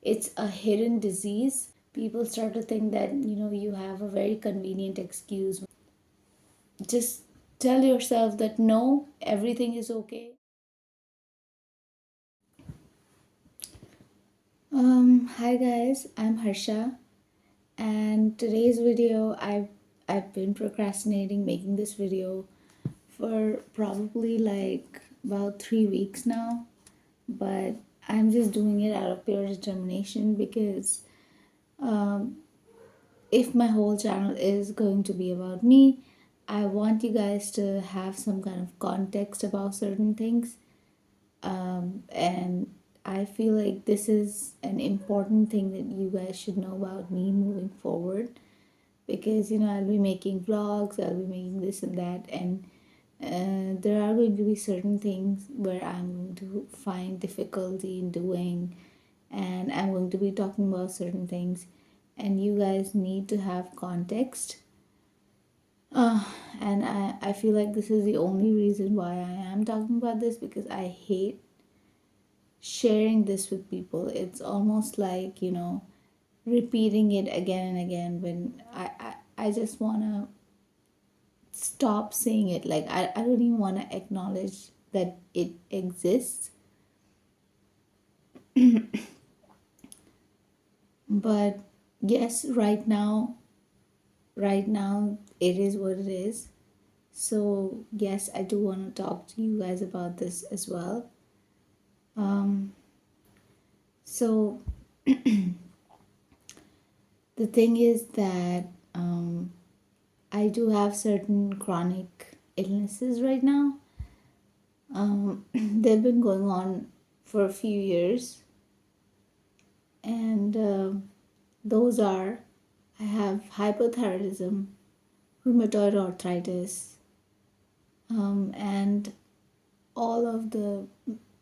it's a hidden disease. People start to think that, you have a very convenient excuse. Just tell yourself that no, everything is okay. Hi guys, I'm Harsha, and today's video, I've been procrastinating making this video for probably like about 3 weeks now, but I'm just doing it out of pure determination because if my whole channel is going to be about me, I want you guys to have some kind of context about certain things. And I feel like this is an important thing that you guys should know about me moving forward, because I'll be making vlogs, I'll be making this and that, and there are going to be certain things where I'm going to find difficulty in doing, and I'm going to be talking about certain things, and you guys need to have context. uh, and I feel like this is the only reason why I am talking about this, because I hate sharing this with people. It's almost like, repeating it again and again when I just want to stop saying it. Like, I don't even want to acknowledge that it exists. But yes, right now it is what it is. So yes, I do want to talk to you guys about this as well. So the thing is that I do have certain chronic illnesses right now. They've been going on for a few years, and those are, I have hypothyroidism, rheumatoid arthritis, and all of the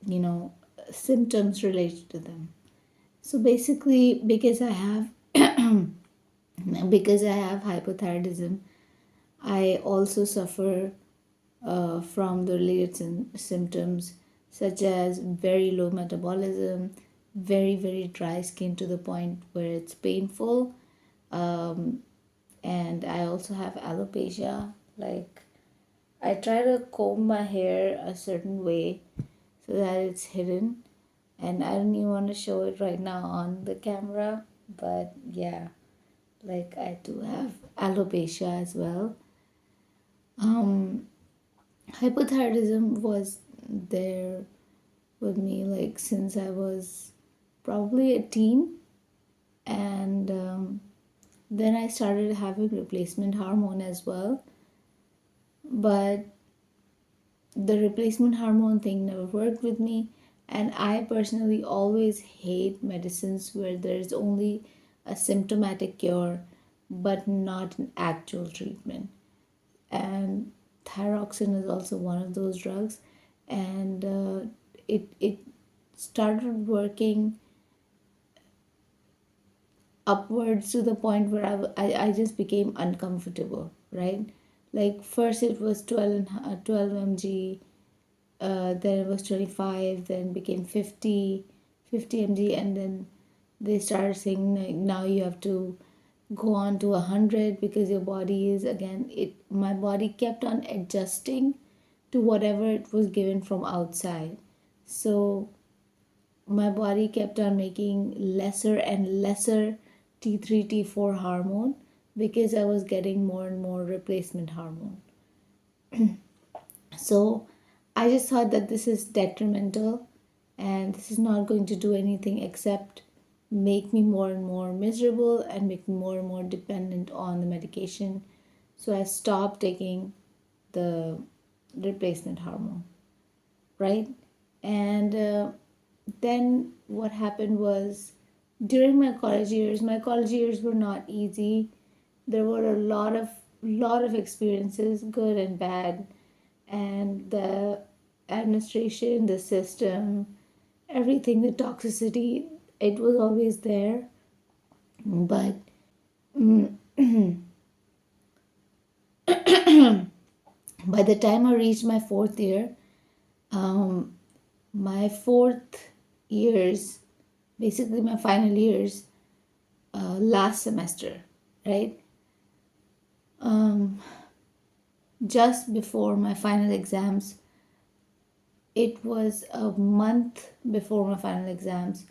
you know symptoms related to them. So basically, because I have hypothyroidism, I also suffer from the related symptoms, such as very low metabolism, very, very dry skin to the point where it's painful. Um, and I also have alopecia. Like, I try to comb my hair a certain way so that it's hidden. And I don't even want to show it right now on the camera. But yeah, like, I do have alopecia as well. Um, Hypothyroidism was there with me like since I was probably a teen, and then I started having replacement hormone as well. But the replacement hormone thing never worked with me, and I personally always hate medicines where there's only a symptomatic cure but not an actual treatment. And thyroxine is also one of those drugs, and it started working upwards to the point where I just became uncomfortable, right? Like, first it was 12 mg, then it was 25, then became 50 mg, and then they started saying like, now you have to go on to 100, because your body is, again, it my body kept on adjusting to whatever it was given from outside. So my body kept on making lesser and lesser T3, T4 hormone, because I was getting more and more replacement hormone. So I just thought that this is detrimental, and this is not going to do anything except make me more and more miserable and make me more and more dependent on the medication. So I stopped taking the replacement hormone, right? And then what happened was, during my college years were not easy. There were a lot of experiences, good and bad, and the administration, the system, everything, the toxicity, it was always there. But by the time I reached my fourth year, my fourth years basically my final years last semester, right? Um, just before my final exams, it was a month before my final exams,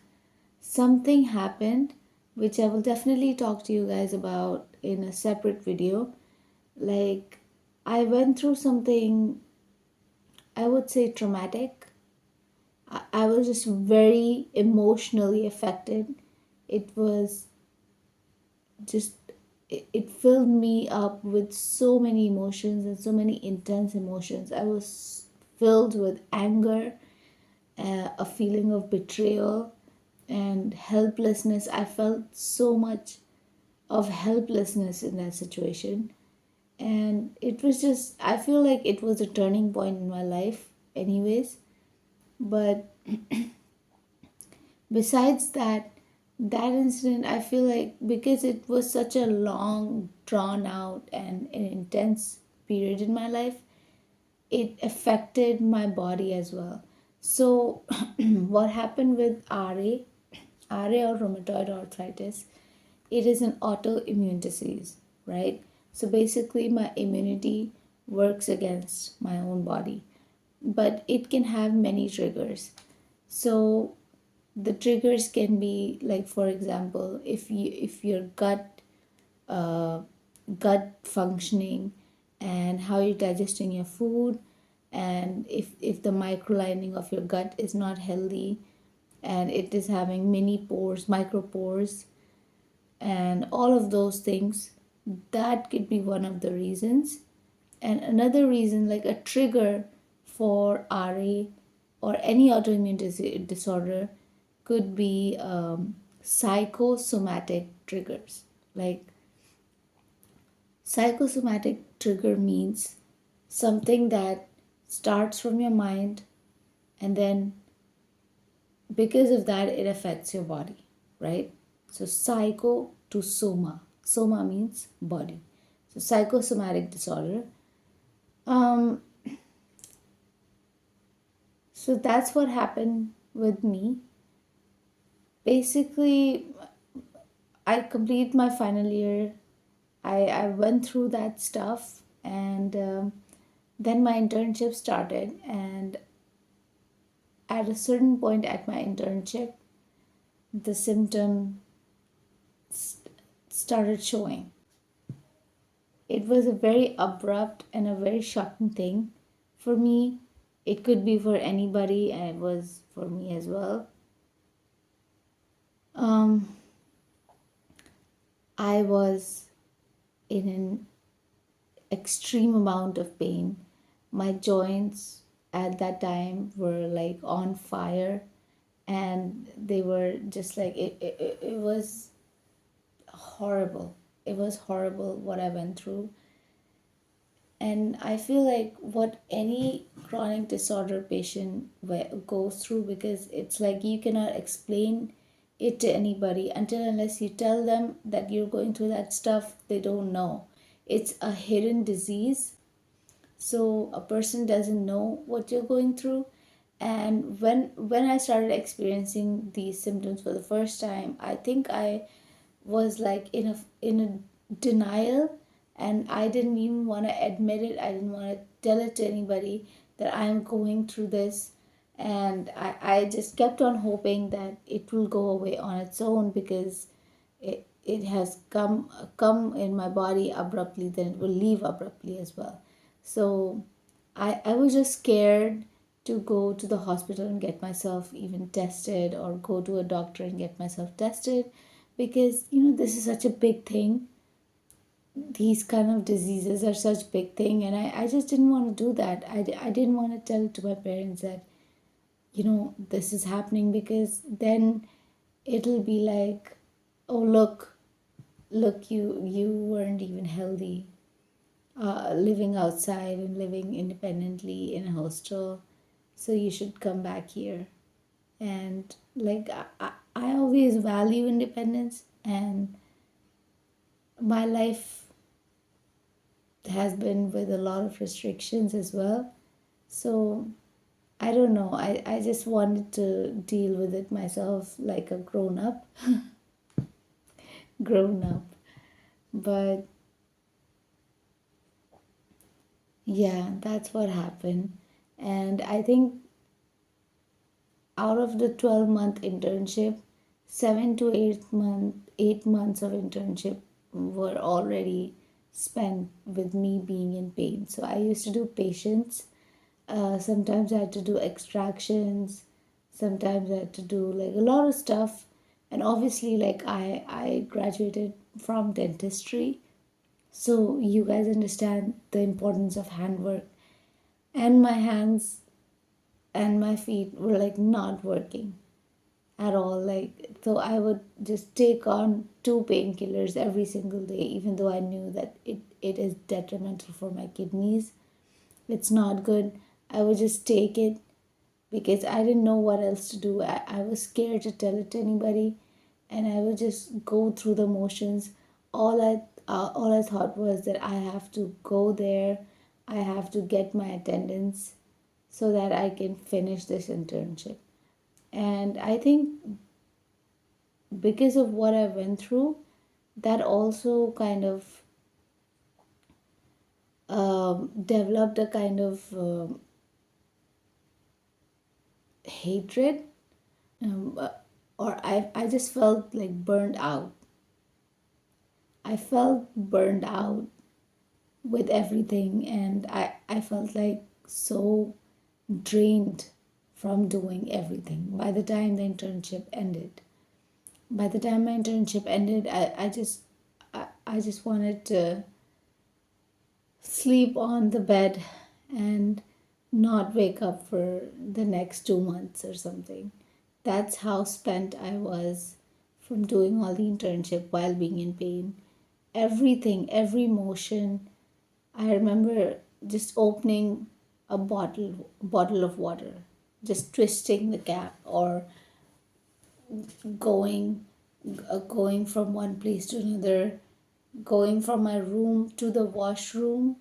something happened which I will definitely talk to you guys about in a separate video. Like, I went through something, I would say traumatic. I was just very emotionally affected. It was just, it filled me up with so many emotions and so many intense emotions. I was filled with anger, a feeling of betrayal and helplessness. I felt so much of helplessness in that situation. And it was just, I feel like it was a turning point in my life, anyways. But besides that, that incident, I feel like because it was such a long, drawn out, and an intense period in my life, it affected my body as well. So, what happened with RA or rheumatoid arthritis, it is an autoimmune disease, right? So basically, my immunity works against my own body, but it can have many triggers. So the triggers can be like, for example, if your uh, gut functioning and how you're digesting your food, and if the microlining of your gut is not healthy and it is having mini pores, micropores, and all of those things, that could be one of the reasons. And another reason, like a trigger for RA or any autoimmune disorder, could be psychosomatic triggers. Like, psychosomatic trigger means something that starts from your mind, and then because of that it affects your body, right? So psycho to soma, soma means body. So psychosomatic disorder. um so that's what happened with me. Basically, I completed my final year. I went through that stuff, and then my internship started. And at a certain point at my internship, the symptom started showing. It was a very abrupt and a very shocking thing for me. It could be for anybody, and it was for me as well. Um, I was in an extreme amount of pain. My joints at that time were like on fire, and they were just like, it was horrible. It was horrible what I went through. And I feel like what any chronic disorder patient goes through, because it's like you cannot explain it to anybody until unless you tell them that you're going through that stuff, they don't know. It's a hidden disease, so a person doesn't know what you're going through. And when I started experiencing these symptoms for the first time, I think I was like in a denial, and I didn't even want to admit it. I didn't want to tell it to anybody that I'm going through this. And I just kept on hoping that it will go away on its own, because it has come in my body abruptly, then it will leave abruptly as well. So I was just scared to go to the hospital and get myself even tested, or go to a doctor and get myself tested, because this is such a big thing. These kind of diseases are such big thing, and I just didn't want to do that. I didn't want to tell to my parents that this is happening, because then it'll be like, oh, look, you weren't even healthy, living outside and living independently in a hostel, so you should come back here. And like, I always value independence, and my life has been with a lot of restrictions as well. So I don't know. I just wanted to deal with it myself like a grown up. But yeah, that's what happened. And I think out of the 12-month internship, 8 months of internship were already spent with me being in pain. So I used to do patients. Sometimes I had to do extractions. Sometimes I had to do like a lot of stuff. And obviously, like I graduated from dentistry. So you guys understand the importance of handwork. And my hands and my feet were like not working at all. Like, so I would just take on two painkillers every single day, even though I knew that it is detrimental for my kidneys. It's not good. I would just take it because I didn't know what else to do. I was scared to tell it to anybody, and I would just go through the motions. All I thought was that I have to go there, I have to get my attendance so that I can finish this internship. And I think because of what I went through, that also kind of developed a kind of hatred, or I just felt like burned out. I felt burned out with everything, and I felt like so drained from doing everything by the time the internship ended. By the time my internship ended, I just wanted to sleep on the bed and not wake up for the next 2 months or something. That's how spent I was from doing all the internship while being in pain. Everything, every motion. I remember just opening a bottle of water, just twisting the cap, or going going from one place to another, going from my room to the washroom,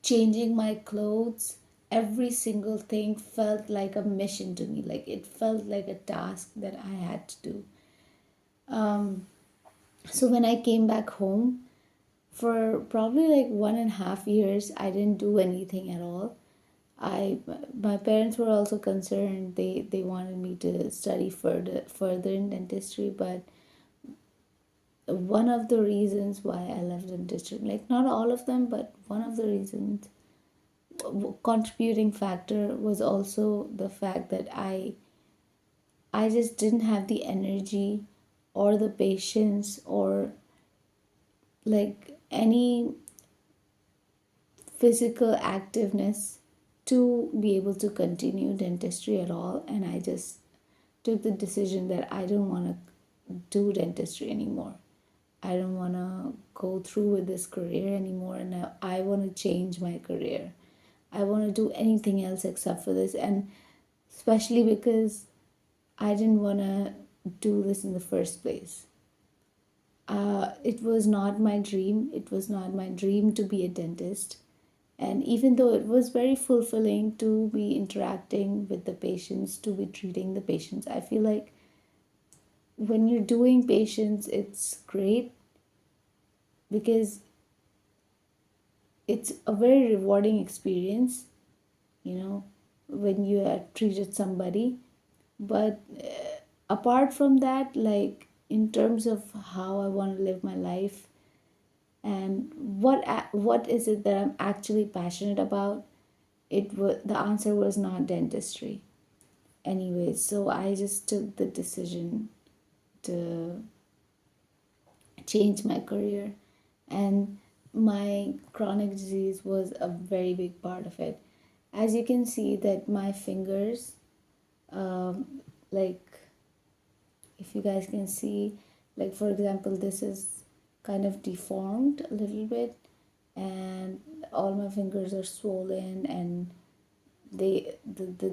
changing my clothes. Every single thing felt like a mission to me. Like it felt like a task that I had to do. So when I came back home, for probably like 1.5 years, I didn't do anything at all. I My parents were also concerned. They wanted me to study further in dentistry, but one of the reasons why I left dentistry, like not all of them, but one of the reasons, contributing factor, was also the fact that I just didn't have the energy or the patience or like any physical activeness to be able to continue dentistry at all. And I just took the decision that I don't want to do dentistry anymore. I don't want to go through with this career anymore, and I want to change my career. I want to do anything else except for this, and especially because I didn't want to do this in the first place. It was not my dream. It was not my dream to be a dentist. And even though it was very fulfilling to be interacting with the patients, to be treating the patients, I feel like when you're doing patients, it's great because it's a very rewarding experience, when you have treated somebody. But apart from that, like in terms of how I want to live my life and what is it that I'm actually passionate about, the answer was not dentistry. Anyway, so I just took the decision to change my career, and my chronic disease was a very big part of it. As you can see that my fingers, like if you guys can see, like for example, this is kind of deformed a little bit, and all my fingers are swollen, and the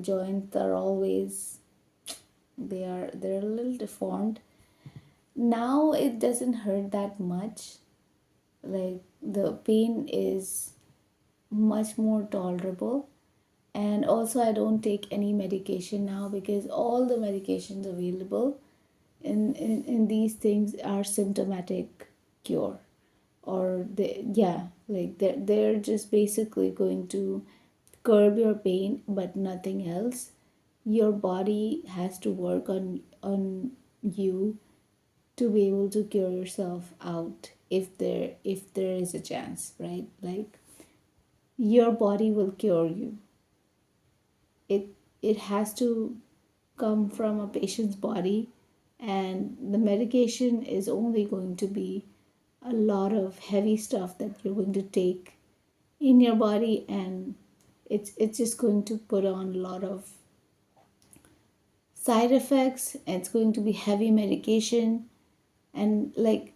joints are always, they're a little deformed. Now it doesn't hurt that much. Like the pain is much more tolerable, And also, I don't take any medication now because all the medications available in these things are symptomatic cure, or they, yeah, like they're just basically going to curb your pain but nothing else. Your body has to work on you to be able to cure yourself out, if there is a chance, right? Like, your body will cure you. It it has to come from a patient's body, and the medication is only going to be a lot of heavy stuff that you're going to take in your body, and it's just going to put on a lot of side effects. It's going to be heavy medication, and like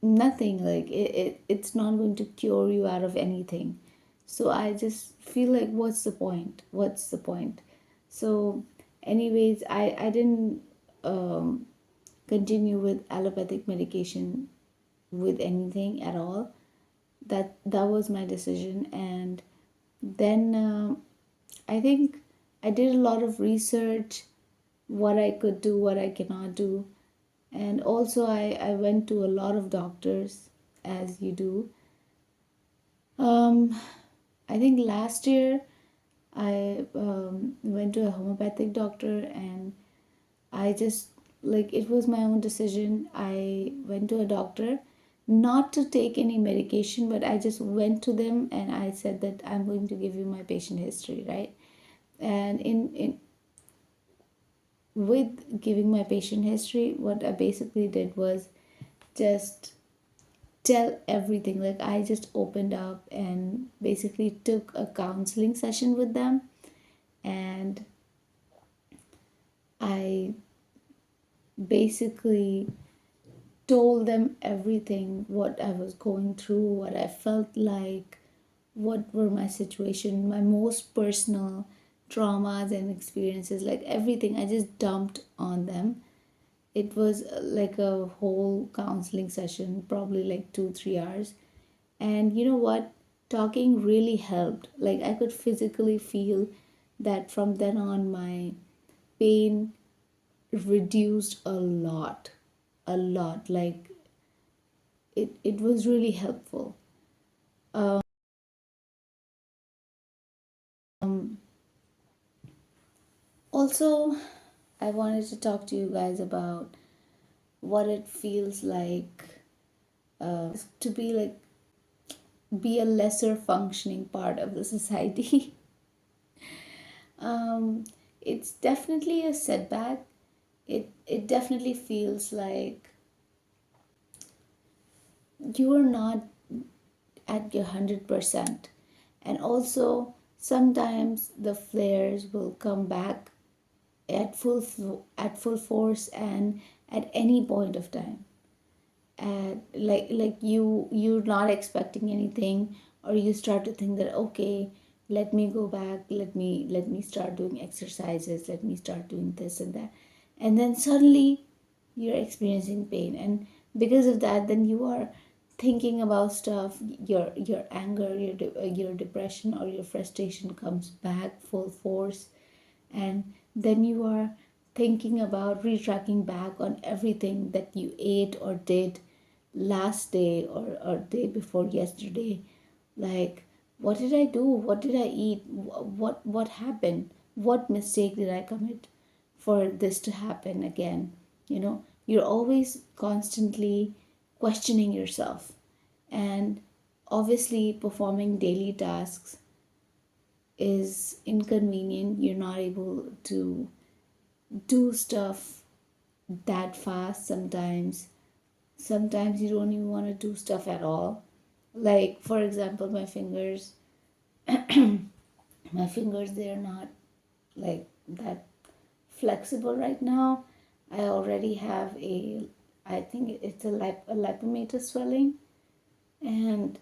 nothing, like it's not going to cure you out of anything. So I just feel like, what's the point? So anyways, I didn't um, continue with allopathic medication with anything at all. That was my decision. And then I think I did a lot of research, what I could do, what I cannot do. And also, I went to a lot of doctors, as you do. Um, I think last year I went to a homeopathic doctor, and I just, like, it was my own decision. I went to a doctor not to take any medication, but I just went to them and I said that I'm going to give you my patient history, right? And in with giving my patient history, what I basically did was just tell everything. Like, I just opened up and basically took a counseling session with them, and I basically told them everything, what I was going through, what I felt like, what were my situation, my most personal traumas and experiences, like everything. I just dumped on them. It was like a whole counseling session, probably like 2 3 hours. And you know what? Talking really helped. Like, I could physically feel that from then on, my pain reduced a lot. A lot. Like, it was really helpful. Also, I wanted to talk to you guys about what it feels like to be like, be a lesser functioning part of the society. um, it's definitely a setback. It definitely feels like you are not at your 100%. And also, sometimes the flares will come back at full force and at any point of time. And like you're not expecting anything, or you start to think that, okay, let me go back, let me start doing exercises, let me start doing this and that. And then suddenly you're experiencing pain, and because of that, then you are thinking about stuff. Your anger, your depression or your frustration comes back full force. And then you are thinking about retracking back on everything that you ate or did last day, or day before yesterday. Like, what did I do, what did I eat, what happened, what mistake did I commit for this to happen again? You're always constantly questioning yourself. And obviously, performing daily tasks is inconvenient. You're not able to do stuff that fast sometimes. Sometimes you don't even want to do stuff at all. Like, for example, my fingers, they're not like that flexible right now. I already have I think it's a lipometer swelling. And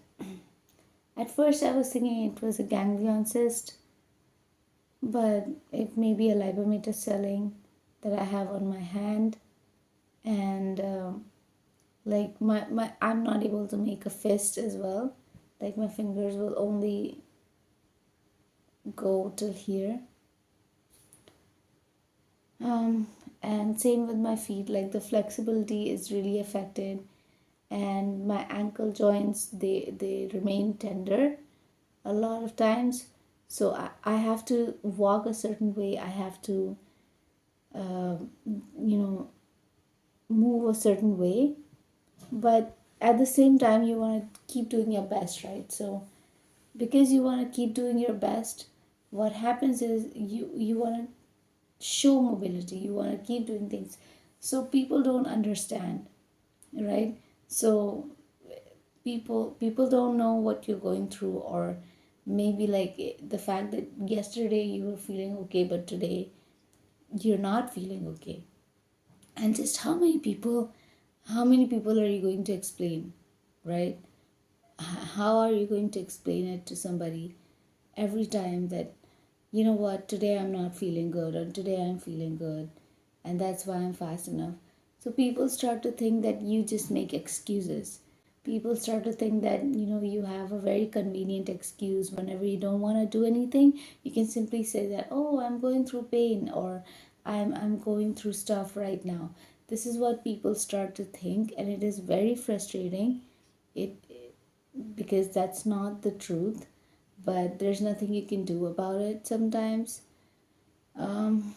at first I was thinking it was a ganglion cyst, but it may be a lipometer swelling that I have on my hand. And like my I'm not able to make a fist as well. Like, my fingers will only go till here. um, and same with my feet, like the flexibility is really affected, and my ankle joints, they remain tender a lot of times. So I have to walk a certain way, I have to uh, you know move a certain way, but at the same time you want to keep doing your best, right? So because you want to keep doing your best, what happens is you want to show mobility, you want to keep doing things, so people don't understand, right? So people don't know what you're going through, or maybe like the fact that yesterday you were feeling okay but today you're not feeling okay. And just how many people are you going to explain, right? How are you going to explain it to somebody every time that, you know what, today I'm not feeling good, or today I'm feeling good, and that's why I'm fast enough. So people start to think that you just make excuses. People start to think that, you have a very convenient excuse. Whenever you don't want to do anything, you can simply say that, oh, I'm going through pain, or I'm going through stuff right now. This is what people start to think, and it is very frustrating. It Because that's not the truth, but there's nothing you can do about it sometimes. um,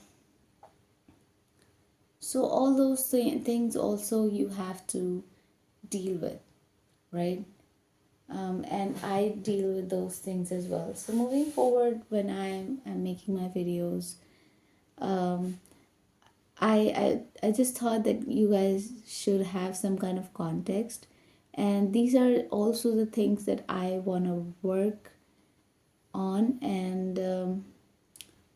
so all those things also you have to deal with, right? And I deal with those things as well. So moving forward, when I'm making my videos, um, I just thought that you guys should have some kind of context, and these are also the things that I want to work on, and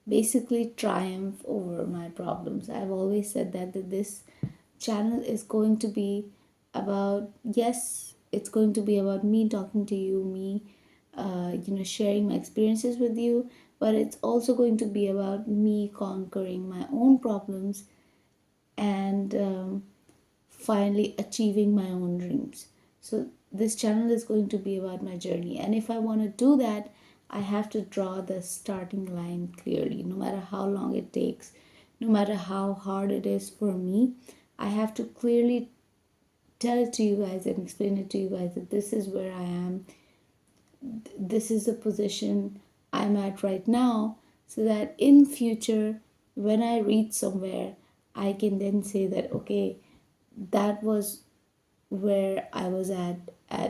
basically triumph over my problems. I've always said that this channel is going to be about, yes, it's going to be about me talking to you, me sharing my experiences with you, but it's also going to be about me conquering my own problems, and finally achieving my own dreams. So this channel is going to be about my journey, and if I want to do that, I have to draw the starting line clearly. No matter how long it takes, no matter how hard it is for me, I have to clearly tell it to you guys and explain it to you guys that this is where I am, this is the position I'm at right now, so that in future when I reach somewhere, I can then say that, okay, that was where I was at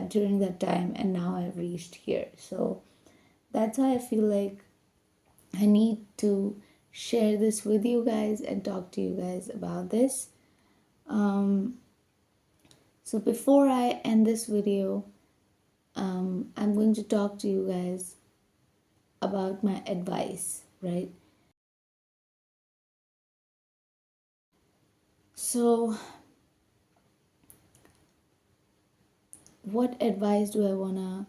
during that time, and now I've reached here. So that's why I feel like I need to share this with you guys and talk to you guys about this. So before I end this video, I'm going to talk to you guys about my advice, right? So, what advice do I want to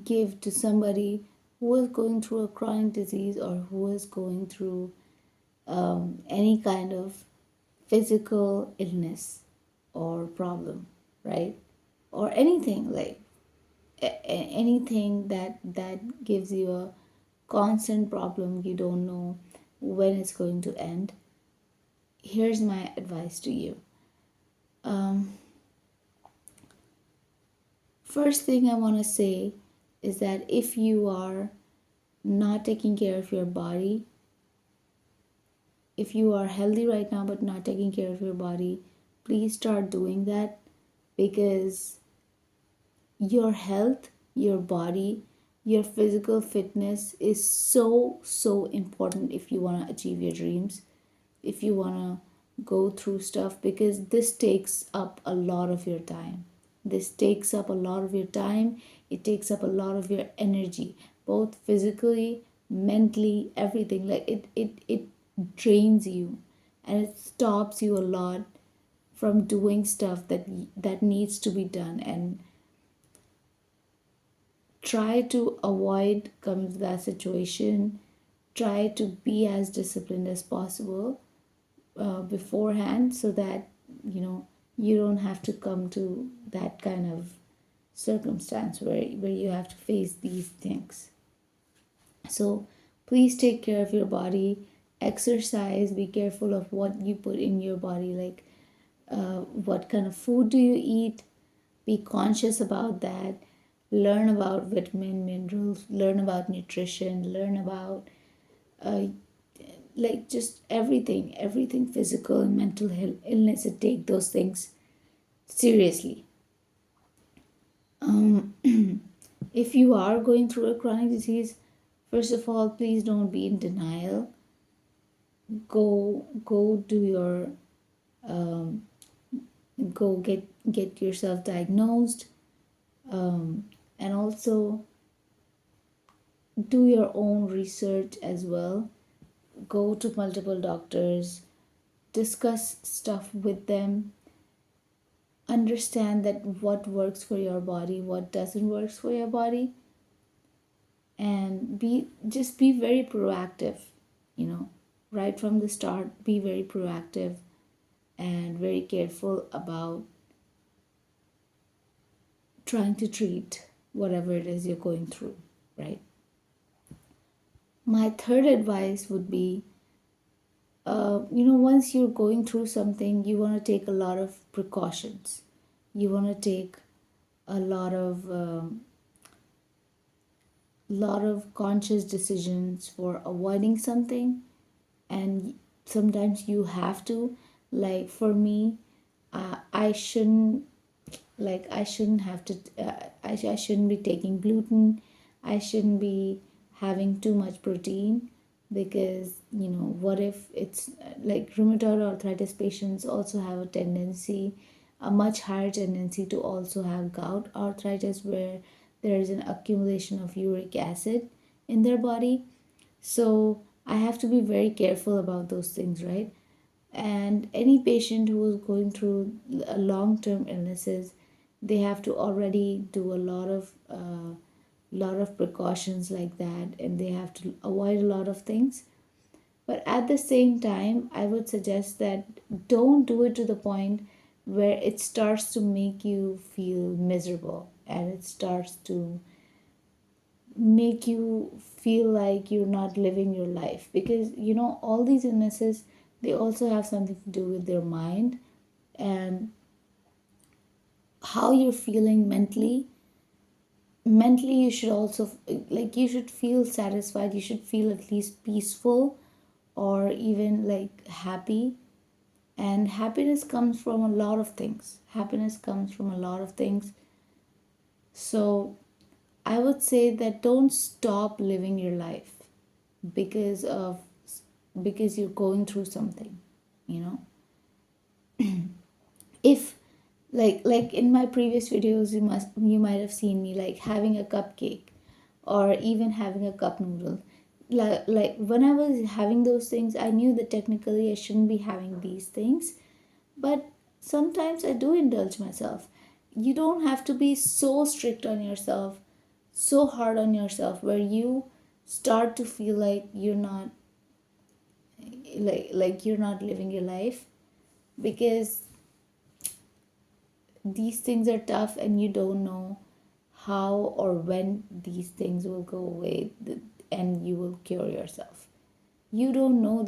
give to somebody who is going through a chronic disease, or who is going through any kind of physical illness or problem, right? Or anything, like anything that gives you a constant problem, you don't know when it's going to end. Here's my advice to you. um, First thing I want to say is that if you are not taking care of your body, if you are healthy right now but not taking care of your body, please start doing that, because your health, your body, your physical fitness is so important if you want to achieve your dreams, if you want to go through stuff, because this takes up a lot of your time. This takes up a lot of your time. It takes up a lot of your energy, both physically, mentally, everything. Like it drains you, and it stops you a lot from doing stuff that needs to be done. And try to avoid coming to that situation. Try to be as disciplined as possible beforehand, so that you don't have to come to that kind of circumstance where you have to face these things. So Please take care of your body, exercise, be careful of what you put in your body, like what kind of food do you eat, be conscious about that, learn about vitamin minerals, learn about nutrition, learn about uh, like just everything physical and mental health illness, and take those things seriously. If you are going through a chronic disease, first of all, please don't be in denial. Go do your go get yourself diagnosed, and also do your own research as well. Go to multiple doctors, discuss stuff with them, understand that what works for your body, what doesn't work for your body, and be very proactive, you know, right from the start. Be very proactive and very careful about trying to treat whatever it is you're going through, right? My third advice would be, once you're going through something, you want to take a lot of precautions. You want to take a lot of conscious decisions for avoiding something, and sometimes you have to. Like for me, I shouldn't I shouldn't have to I shouldn't be taking gluten. I shouldn't be having too much protein, because what if it's like rheumatoid arthritis patients also have a tendency, a much higher tendency to also have gout arthritis, where there is an accumulation of uric acid in their body. So I have to be very careful about those things, right? And any patient who is going through long-term illnesses, they have to already do a lot of precautions like that, and they have to avoid a lot of things. But at the same time, I would suggest that don't do it to the point where it starts to make you feel miserable, and it starts to make you feel like you're not living your life, because all these illnesses, they also have something to do with their mind, and how you're feeling mentally. You should also, like, you should feel satisfied, you should feel at least peaceful, or even like happy. And happiness comes from a lot of things. So I would say that don't stop living your life because of because you're going through something, you know. If like in my previous videos, you might have seen me like having a cupcake, or even having a cup noodle. Like when I was having those things, I knew that technically I shouldn't be having these things, but sometimes I do indulge myself. You don't have to be so strict on yourself, so hard on yourself, where you start to feel like you're not you're not living your life, because these things are tough, and you don't know how or when these things will go away, and you will cure yourself. You don't know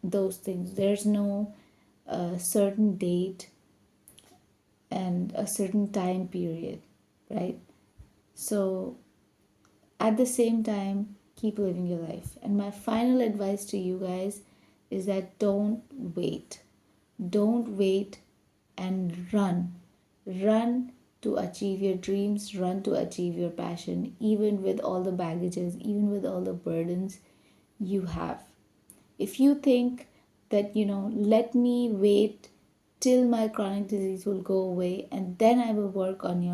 those things. There's no certain date and a certain time period, right? So at the same time, keep living your life. And my final advice to you guys is that don't wait and run to achieve your dreams, run to achieve your passion, even with all the baggages, even with all the burdens you have. If you think that, let me wait till my chronic disease will go away, and then I will work on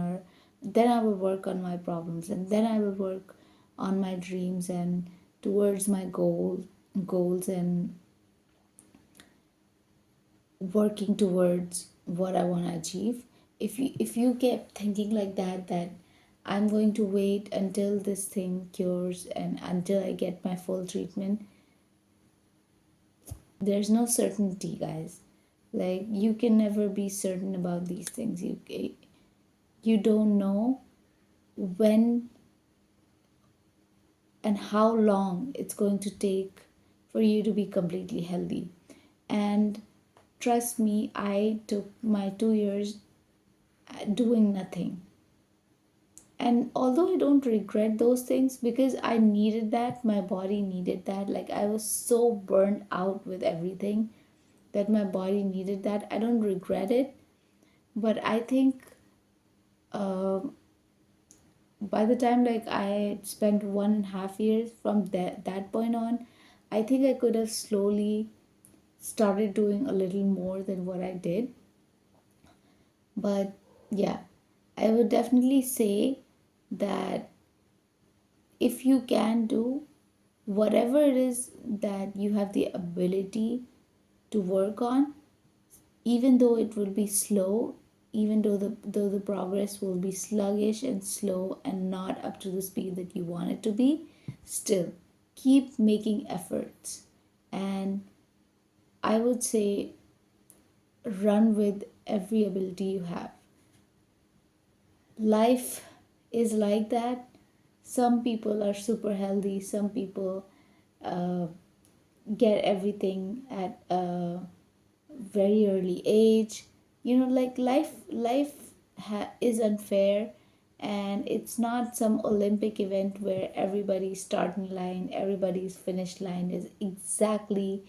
my problems, and then I will work on my dreams and towards my goals, and working towards what I want to achieve. If you kept thinking like that I'm going to wait until this thing cures and until I get my full treatment, there's no certainty, guys. Like, you can never be certain about these things. You don't know when and how long it's going to take for you to be completely healthy. And trust me, I took my 2 years doing nothing. And although I don't regret those things because I needed that, my body needed that. Like I was so burned out with everything that my body needed that. I don't regret it, but I think by the time like I spent 1.5 years from that point on, I think I could have slowly started doing a little more than what I did. But yeah, I would definitely say that if you can do whatever it is that you have the ability to work on, even though it will be slow, even though the progress will be sluggish and slow and not up to the speed that you want it to be, still keep making efforts. And I would say run with every ability you have. Life is like that. Some people are super healthy, some people uh, get everything at a very early age. Like life is unfair, and it's not some Olympic event where everybody's starting line, everybody's finish line is exactly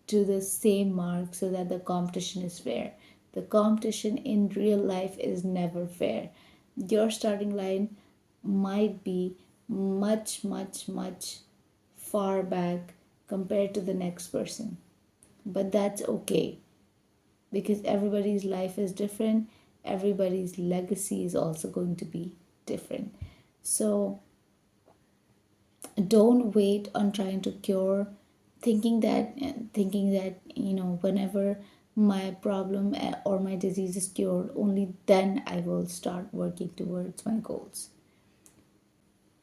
to the same mark so that the competition is fair. The competition in real life is never fair. Your starting line might be much, much, much far back compared to the next person. But that's okay because everybody's life is different, everybody's legacy is also going to be different. So don't wait on trying to cure, thinking that whenever my problem or my disease is cured, only then I will start working towards my goals.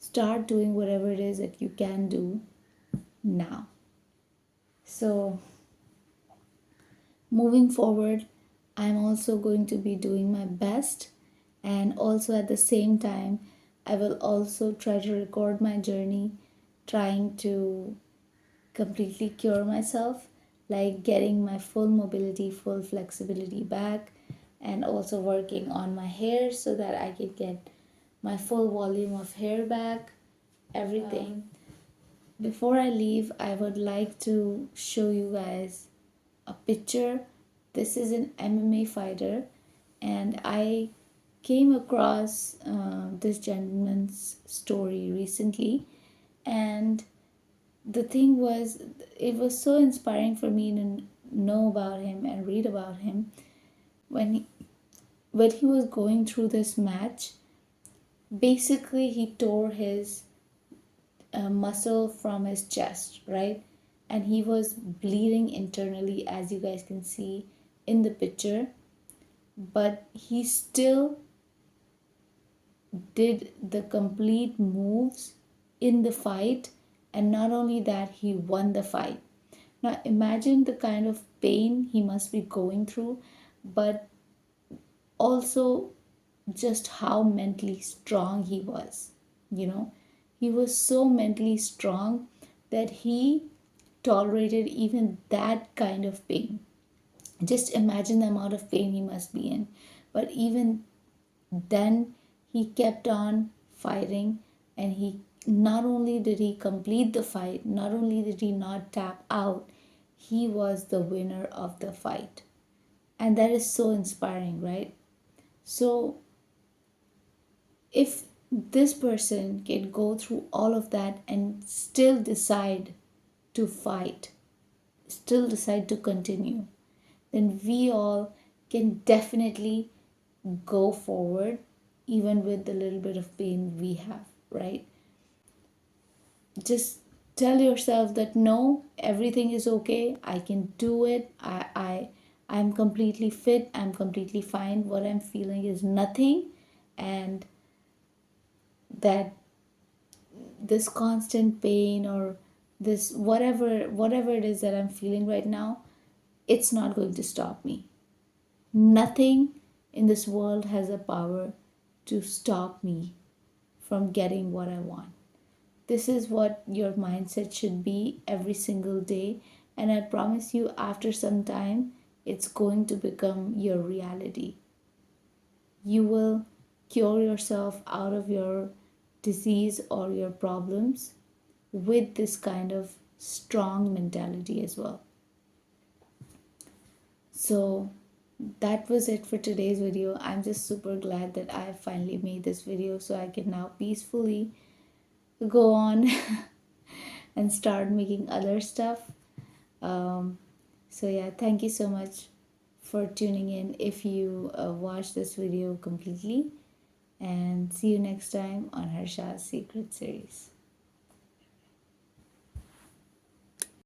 Start doing whatever it is that you can do now. So moving forward, I'm also going to be doing my best, and also at the same time, I will also try to record my journey, trying to completely cure myself, like getting my full mobility, full flexibility back, and also working on my hair so that I can get my full volume of hair back, everything. Before I leave, I would like to show you guys a picture. This is an MMA fighter, and I came across this gentleman's story recently, and the thing was, it was so inspiring for me to know about him and read about him. When he was going through this match, basically he tore his muscle from his chest, right? And he was bleeding internally, as you guys can see in the picture. But he still did the complete moves in the fight, and not only that, he won the fight. Now imagine the kind of pain he must be going through, but also just how mentally strong he was. You know, he was so mentally strong that he tolerated even that kind of pain. Just imagine the amount of pain he must be in. But even then, he kept on fighting, and he not only did he complete the fight, not only did he not tap out, he was the winner of the fight. And that is so inspiring, right? So if this person can go through all of that and still decide to fight, still decide to continue, then we all can definitely go forward even with the little bit of pain we have, right? Just tell yourself that no, everything is okay, I can do it. I'm completely fit, I'm completely fine, what I'm feeling is nothing, and that this constant pain or this whatever it is that I'm feeling right now, it's not going to stop me. Nothing in this world has the power to stop me from getting what I want. This is what your mindset should be every single day. And I promise you, after some time, it's going to become your reality. You will cure yourself out of your disease or your problems with this kind of strong mentality as well. So that was it for today's video. I'm just super glad that I finally made this video so I can now peacefully go on and start making other stuff. Um, so yeah, thank you so much for tuning in if you watched this video completely, and see you next time on Harsha's Secret Series.